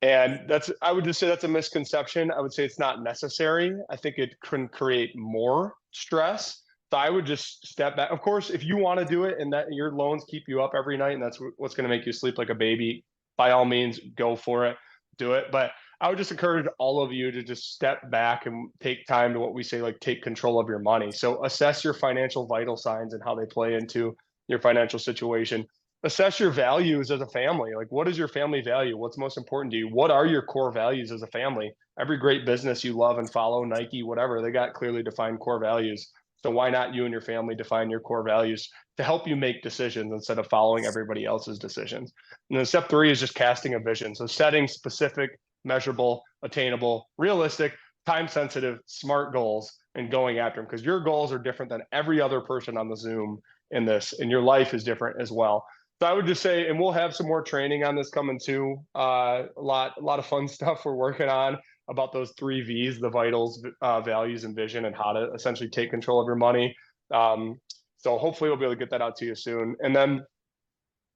And I would just say that's a misconception. I would say it's not necessary. I think it can create more stress. So I would just step back. Of course, if you want to do it and that your loans keep you up every night and that's what's going to make you sleep like a baby, by all means, go for it, do it. But I would just encourage all of you to just step back and take time to what we say, like take control of your money. So assess your financial vital signs and how they play into your financial situation. Assess your values as a family. Like, what is your family value? What's most important to you? What are your core values as a family? Every great business you love and follow, Nike, whatever, they got clearly defined core values. So why not you and your family define your core values to help you make decisions instead of following everybody else's decisions? And then step three is just casting a vision. So setting specific, measurable, attainable, realistic, time-sensitive, smart goals and going after them, because your goals are different than every other person on the Zoom in this, and your life is different as well. So I would just say, and we'll have some more training on this coming too. A lot of fun stuff we're working on about those 3 V's, the vitals, values, and vision, and how to essentially take control of your money. So hopefully we'll be able to get that out to you soon. And then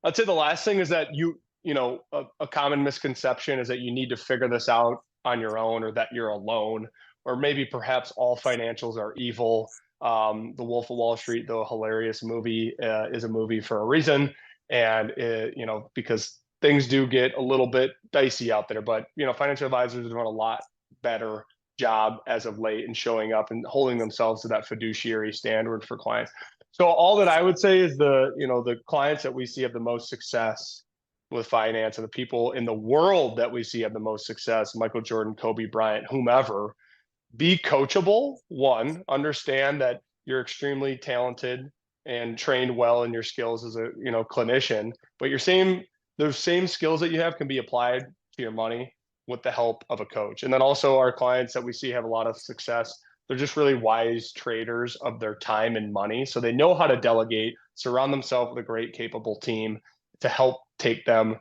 I'd say the last thing is that a common misconception is that you need to figure this out on your own, or that you're alone, or maybe perhaps all financials are evil. The Wolf of Wall Street, though a hilarious movie, is a movie for a reason. And because things do get a little bit dicey out there, but financial advisors are doing a lot better job as of late in showing up and holding themselves to that fiduciary standard for clients. So all that I would say is the clients that we see have the most success with finance, and the people in the world that we see have the most success, Michael Jordan, Kobe Bryant, whomever, be coachable. One, understand that you're extremely talented and trained well in your skills as a clinician, but those same skills that you have can be applied to your money with the help of a coach. And then also our clients that we see have a lot of success, they're just really wise traders of their time and money. So they know how to delegate, surround themselves with a great, capable team to help take them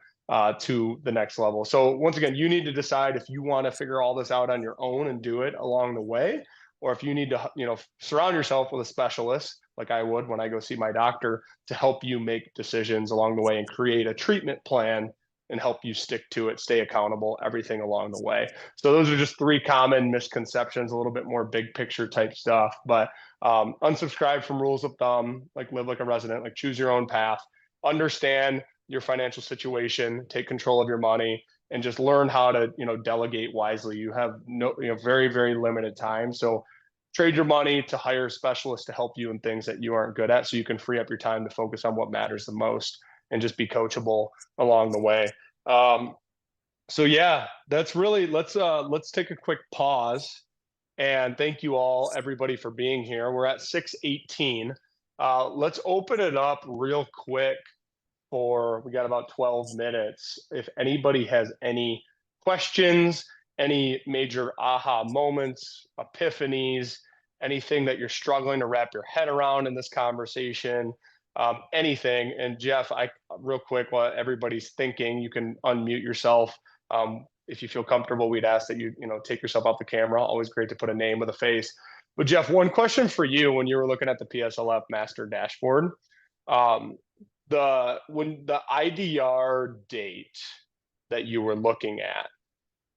to the next level. So once again, you need to decide if you want to figure all this out on your own and do it along the way, or if you need to, surround yourself with a specialist, like I would when I go see my doctor, to help you make decisions along the way and create a treatment plan and help you stick to it, stay accountable, everything along the way. So those are just 3 common misconceptions, a little bit more big picture type stuff. But unsubscribe from rules of thumb, like live like a resident, like choose your own path, understand your financial situation, take control of your money, and just learn how to delegate wisely. You have very, very limited time. So trade your money to hire specialists to help you in things that you aren't good at, so you can free up your time to focus on what matters the most and just be coachable along the way. So yeah, that's really, let's take a quick pause and thank you all, everybody, for being here. We're at 6:18. Let's open it up real quick we got about 12 minutes. If anybody has any questions, any major aha moments, epiphanies, anything that you're struggling to wrap your head around in this conversation, anything. And Jeff, real quick, while everybody's thinking, you can unmute yourself. If you feel comfortable, we'd ask that you take yourself off the camera. Always great to put a name with a face. But Jeff, one question for you when you were looking at the PSLF master dashboard, when the IDR date that you were looking at,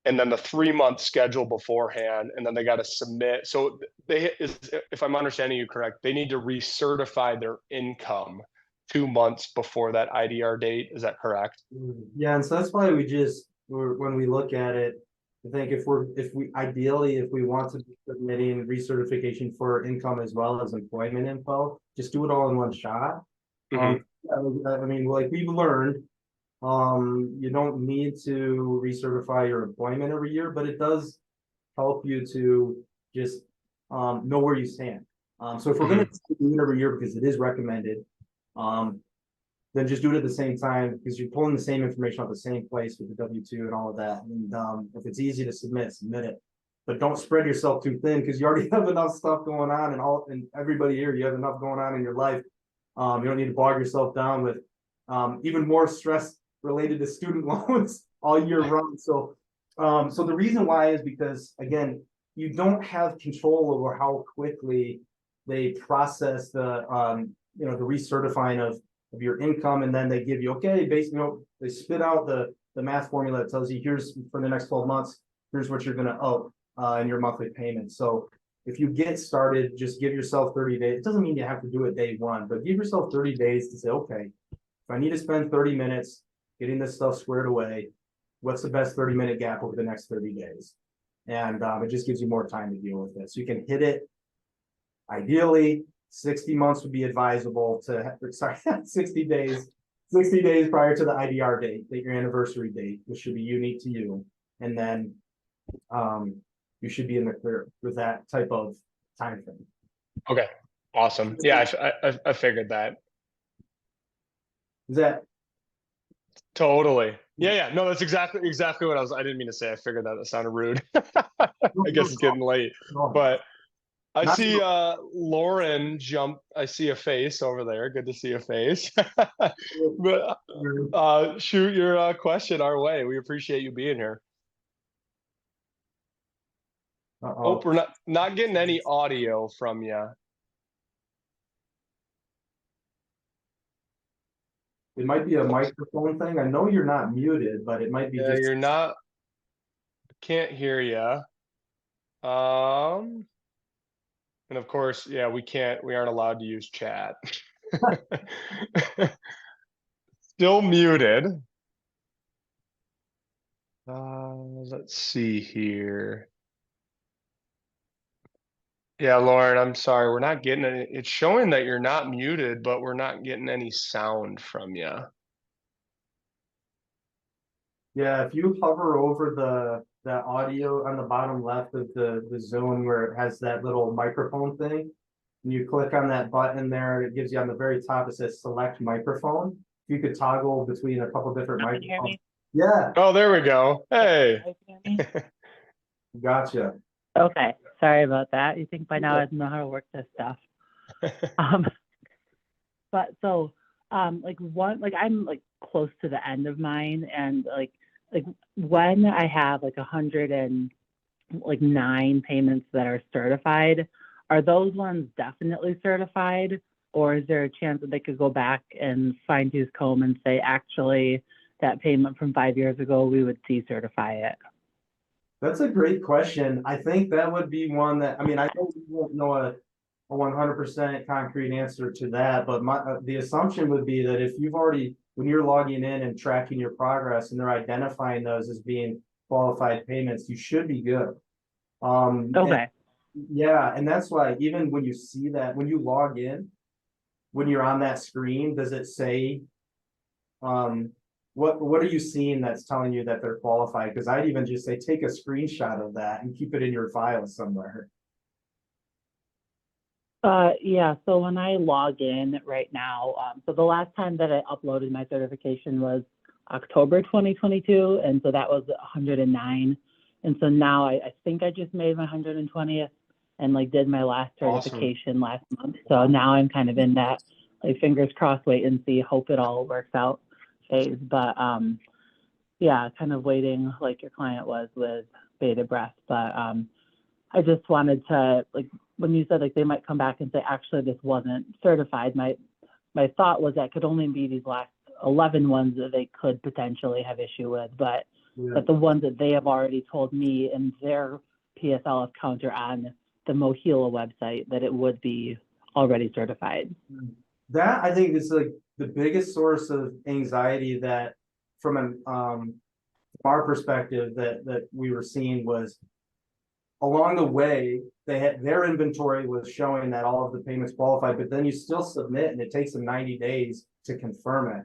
and then the 3-month schedule beforehand, and then they got to submit. So if I'm understanding you correct, they need to recertify their income 2 months before that IDR date. Is that correct? Yeah, and so that's why when we look at it, I think if we want to be submitting recertification for income as well as employment info, just do it all in one shot. Mm-hmm. I mean, like we've learned, you don't need to recertify your employment every year, but it does help you to just know where you stand. So if we're going to do it every year because it is recommended, then just do it at the same time, because you're pulling the same information off the same place with the W-2 and all of that. And if it's easy to submit it. But don't spread yourself too thin, because you already have enough stuff going on, and everybody here, you have enough going on in your life. You don't need to bog yourself down with even more stress related to student loans all year round. So, so the reason why is because, again, you don't have control over how quickly they process the, the recertifying of your income, and then they give you, okay, basically, they spit out the math formula that tells you, here's for the next 12 months, here's what you're going to owe in your monthly payment. So if you get started, just give yourself 30 days. It doesn't mean you have to do it day one, but give yourself 30 days to say, okay, if I need to spend 30 minutes getting this stuff squared away, what's the best 30-minute gap over the next 30 days? And it just gives you more time to deal with it. So you can hit it. Ideally, 60 months would be advisable to, sorry, 60 days prior to the IDR date, your anniversary date, which should be unique to you. And then you should be in the clear with that type of time frame. Okay, awesome. Yeah, I figured that. Is that totally? Yeah. No, that's exactly what I didn't mean to say. I figured that sounded rude. I guess it's getting late, but I see Lauren jump. I see a face over there. Good to see a face. But shoot your question our way. We appreciate you being here. Oh, we're not getting any audio from you. It might be a microphone thing. I know you're not muted, but it might be. Yeah, you're not. Can't hear you. And of course, yeah, we aren't allowed to use chat. Still muted. Let's see here. Yeah, Lauren, I'm sorry. We're not getting it. It's showing that you're not muted, but we're not getting any sound from you. Yeah, if you hover over the audio on the bottom left of the zone where it has that little microphone thing, and you click on that button there, it gives you on the very top, it says select microphone. You could toggle between a couple different microphones. Yeah. Oh, there we go. Hey. Gotcha. Okay. Sorry about that. You think by now I know how to work this stuff. But so I'm like close to the end of mine, and like when I have like 109 payments that are certified, are those ones definitely certified, or is there a chance that they could go back and fine tooth comb and say, actually, that payment from 5 years ago, we would decertify it? That's a great question. I think that would be one that, I mean, I don't know a 100% concrete answer to that, but the assumption would be that if you've already, when you're logging in and tracking your progress and they're identifying those as being qualified payments, you should be good. Okay. Yeah, and that's why even when you see that, when you log in, when you're on that screen, does it say, what are you seeing that's telling you that they're qualified? Because I'd even just say, take a screenshot of that and keep it in your files somewhere. Yeah, so when I log in right now, so the last time that I uploaded my certification was October 2022, and so that was 109. And so now I think I just made my 120th and like did my last certification last month. So now I'm kind of in that like fingers crossed, wait and see, hope it all works out phase. But yeah, kind of waiting like your client was with bated breath. But I just wanted to, like, when you said like they might come back and say, actually, this wasn't certified, my thought was that could only be these last 11 ones that they could potentially have issue with, but the ones that they have already told me in their PSLF counter on the Mohila website that it would be already certified. That I think is like the biggest source of anxiety that from our perspective that we were seeing was along the way, they had their inventory was showing that all of the payments qualified, but then you still submit and it takes them 90 days to confirm it.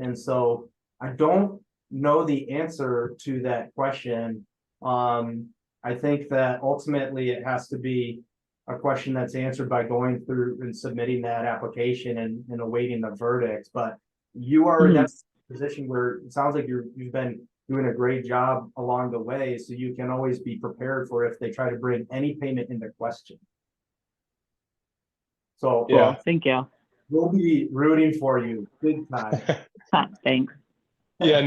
And so I don't know the answer to that question. I think that ultimately it has to be a question that's answered by going through and submitting that application and awaiting the verdict. But you are in that position where it sounds like you've been doing a great job along the way, so you can always be prepared for if they try to bring any payment into question. So yeah, thank you. We'll be rooting for you big time. Thanks. Yeah,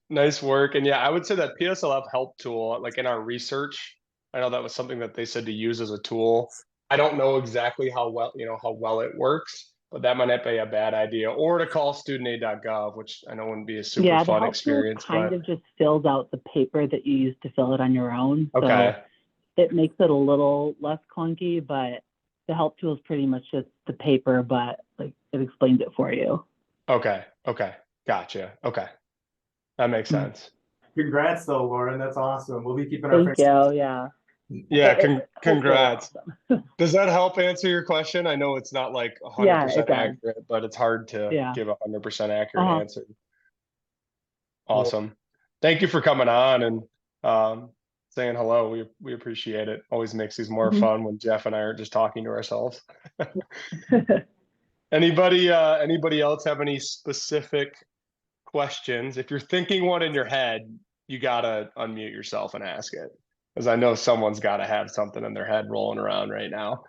nice work. And yeah, I would say that PSLF help tool, like in our research, I know that was something that they said to use as a tool. I don't know exactly how well it works, but that might not be a bad idea. Or to call studentaid.gov, which I know wouldn't be a super Yeah, the fun help tool experience, kind but of just fills out the paper that you used to fill it on your own. okay. So it makes it a little less clunky, but the help tool is pretty much just the paper, but like it explains it for you. Okay. Gotcha. Okay. That makes sense. Congrats though, Lauren. That's awesome. We'll be keeping our Thank you. Yeah. Yeah, Hopefully congrats. awesome. Does that help answer your question? I know it's not like Yeah, 100% it does. accurate, but it's hard to Yeah. give a 100% accurate answer. Cool. Awesome. Thank you for coming on and saying hello. We appreciate it. Always makes these more fun when Jeff and I are just talking to ourselves. Anybody else have any specific questions? If you're thinking one in your head, you gotta unmute yourself and ask it, because I know someone's got to have something in their head rolling around right now.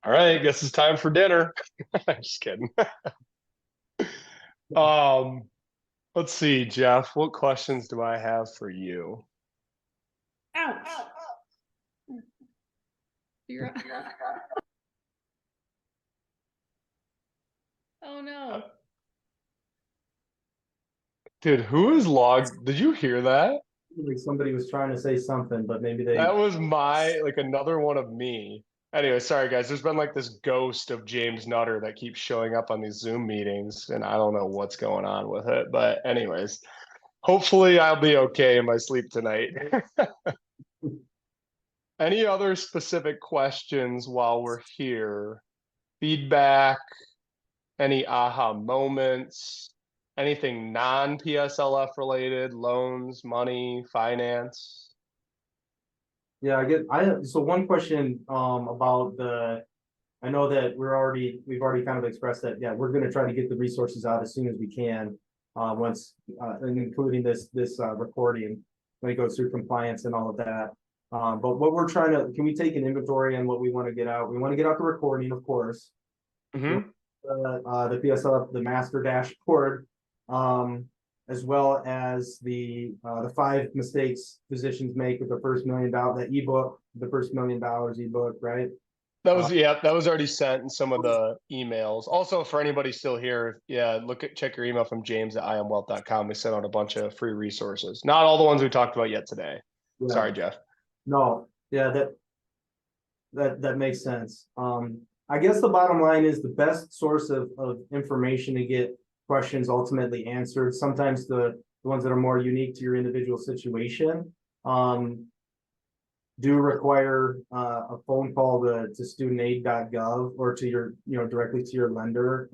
All right, guess it's time for dinner. Just kidding. Let's see, Jeff, what questions do I have for you? Ouch. You're... Oh no. Dude, who is logged? Did you hear that? Like somebody was trying to say something, but maybe they. That was another one of me. Anyway, sorry guys. There's been like this ghost of James Nutter that keeps showing up on these Zoom meetings, and I don't know what's going on with it. But anyways, hopefully I'll be okay in my sleep tonight. Any other specific questions while we're here? Feedback? Any aha moments? Anything non-PSLF related? Loans, money, finance? Yeah, so one question about I know that we've already kind of expressed that, yeah, we're gonna try to get the resources out as soon as we can, once and including this recording when it goes through compliance and all of that. But what we're can we take an inventory on what we want to get out? We want to get out the recording, of course. Mm-hmm. The PSLF, the master dashboard, as well as the 5 mistakes physicians make with the first $1 million, that ebook, the first $1 million ebook, right? That was already sent in some of the emails. Also, for anybody still here, yeah, check your email from james@imwealth.com. We sent out a bunch of free resources. Not all the ones we talked about yet today. Yeah. Sorry, Jeff. No, yeah, that makes sense. I guess the bottom line is the best source of information to get questions ultimately answered. Sometimes the ones that are more unique to your individual situation do require a phone call to studentaid.gov or to your, directly to your lender.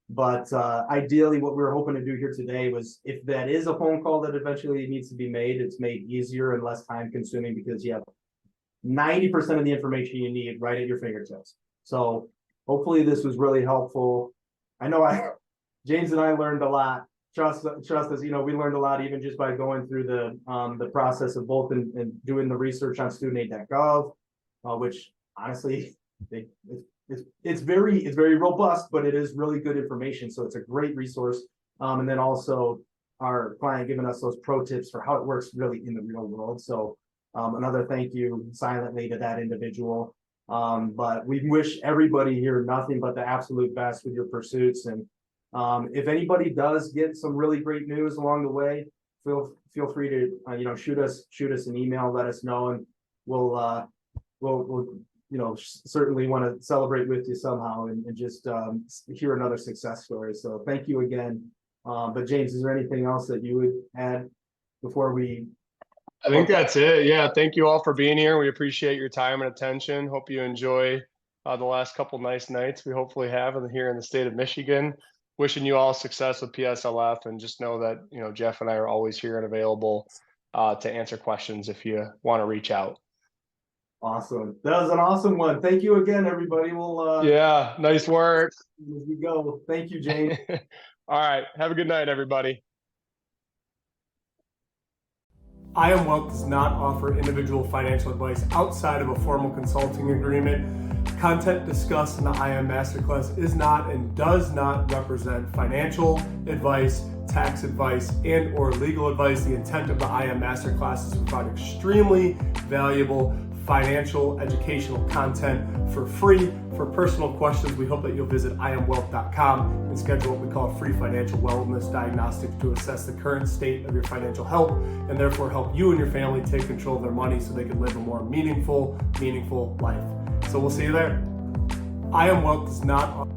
But ideally what we were hoping to do here today was, if that is a phone call that eventually needs to be made, it's made easier and less time consuming because you have 90% of the information you need right at your fingertips. So hopefully this was really helpful. I know James and I learned a lot. Trust us, we learned a lot even just by going through the process of both and doing the research on studentaid.gov, which honestly, it's very robust, but it is really good information. So it's a great resource. And then also our client giving us those pro tips for how it works really in the real world. So another thank you silently to that individual. But we wish everybody here nothing but the absolute best with your pursuits. And if anybody does get some really great news along the way, feel free to shoot us an email, let us know, and we'll certainly want to celebrate with you somehow and just hear another success story. So thank you again. But James, is there anything else that you would add before we? I think that's it. Yeah, thank you all for being here. We appreciate your time and attention. Hope you enjoy the last couple nice nights we hopefully have here in the state of Michigan. Wishing you all success with PSLF, and just know that Jeff and I are always here and available to answer questions if you want to reach out. Awesome. That was an awesome one. Thank you again, everybody. We'll yeah, nice work. As we go. Thank you, James. All right. Have a good night, everybody. IMWealth does not offer individual financial advice outside of a formal consulting agreement. content discussed in the I Am Masterclass is not and does not represent financial advice, tax advice, and or legal advice. The intent of the I Am Masterclass is to provide extremely valuable financial educational content for free. For personal questions, we hope that you'll visit iamwealth.com and schedule what we call a free financial wellness diagnostic to assess the current state of your financial health and therefore help you and your family take control of their money so they can live a more meaningful life. So we'll see you there. I Am Wealth does not